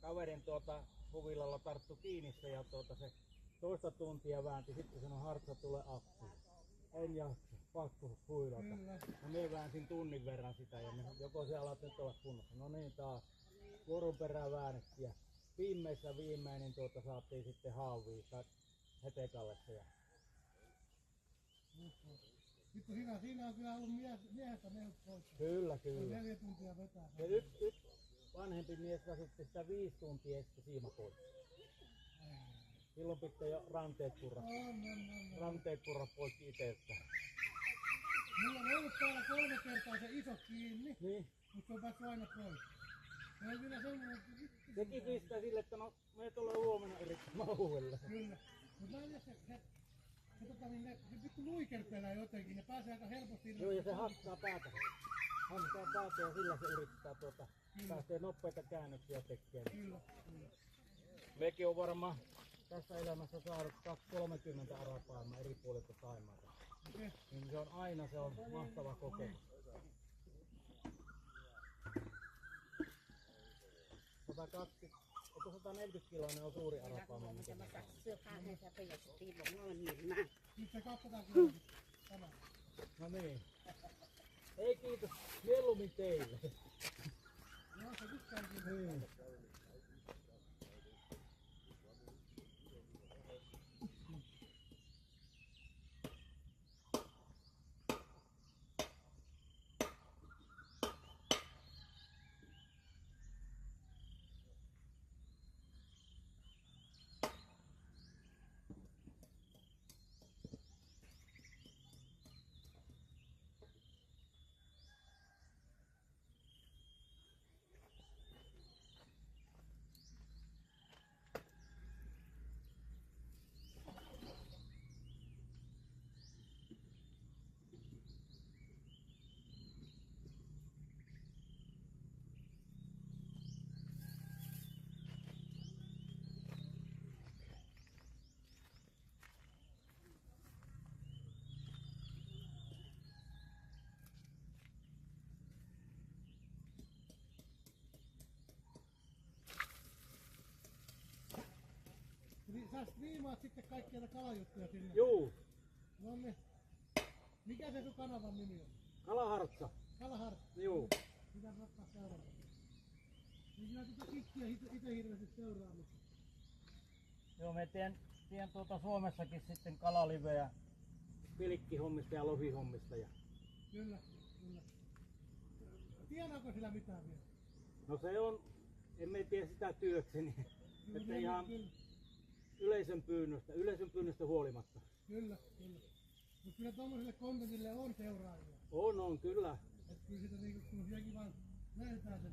kaverin huvilalla tarttu kiinni se ja se toista tuntia väänti, sitten sanoi Hartsa tule apuun. En jaksa, pakko huilata. Ja minä väänsin tunnin verran sitä ja joko se alat nyt olla kunnossa. No niin taas, vuoron perään väännettiin ja viimeinen saatiin sitten haavia Hetekallessa. Ja... Sitten siinä on kyllä ollut miehestä mehut pois. Kyllä. 4 tuntia vetää. Ja yksi vanhempi mies rasitti sitä 5 tuntia sitten siima pois. Silloin pitää jo ranteet purra. Ranteet purra poikki itsestään. Mulla on ollut täällä 3 kertaa se iso kiinni, niin. Mutta se on päässyt aina pois. Se on kyllä semmoinen, että... Sekin pistää sille, että no me tulee huomenna yrittämään uudelleen. Kyllä. Mutta mä en tiedä, se pikku luikertelee jotenkin, ne pääsee aika helposti... Joo, ja se hakkaa päätä. Hakkaa päätä ja sillä se yrittää pääsee nopeita käännöksiä tekemään. Kyllä. Mekin on varmaan tässä elämässä saanut 230 arapaamaa eri puolilta Thaimaata. Okay. Niin se on aina mahtava kokemus. 140 kiloinen on suuri arapaama. Nyt se 200 kiloa. No niin. Ei kiitos, mieluummin teille. Joo, se tykkääkin. Niin. Sä striimaat sitten kaikkia näitä kalajuttuja sinne? Juu. No niin. Mikä se sun kanavan nimi on? Kalahartsa. Kalahartsa? Juu. Mitä ottaa seuraava? Niin kyllä tuota kikkiä itse hirveästi seuraamassa. Joo, me teen Suomessakin sitten kalaliveä pilkkihommista ja lohihommista. Kyllä. Tienaako sillä mitään vielä? No se on, emme tiedä sitä työkseni, että ihan yleisön pyynnöstä huolimatta. Kyllä. Mutta kyllä tommoselle kontentille on seuraajia. On, kyllä. Että kyllä sitä niinku, kun sielläkin vaan näytetään se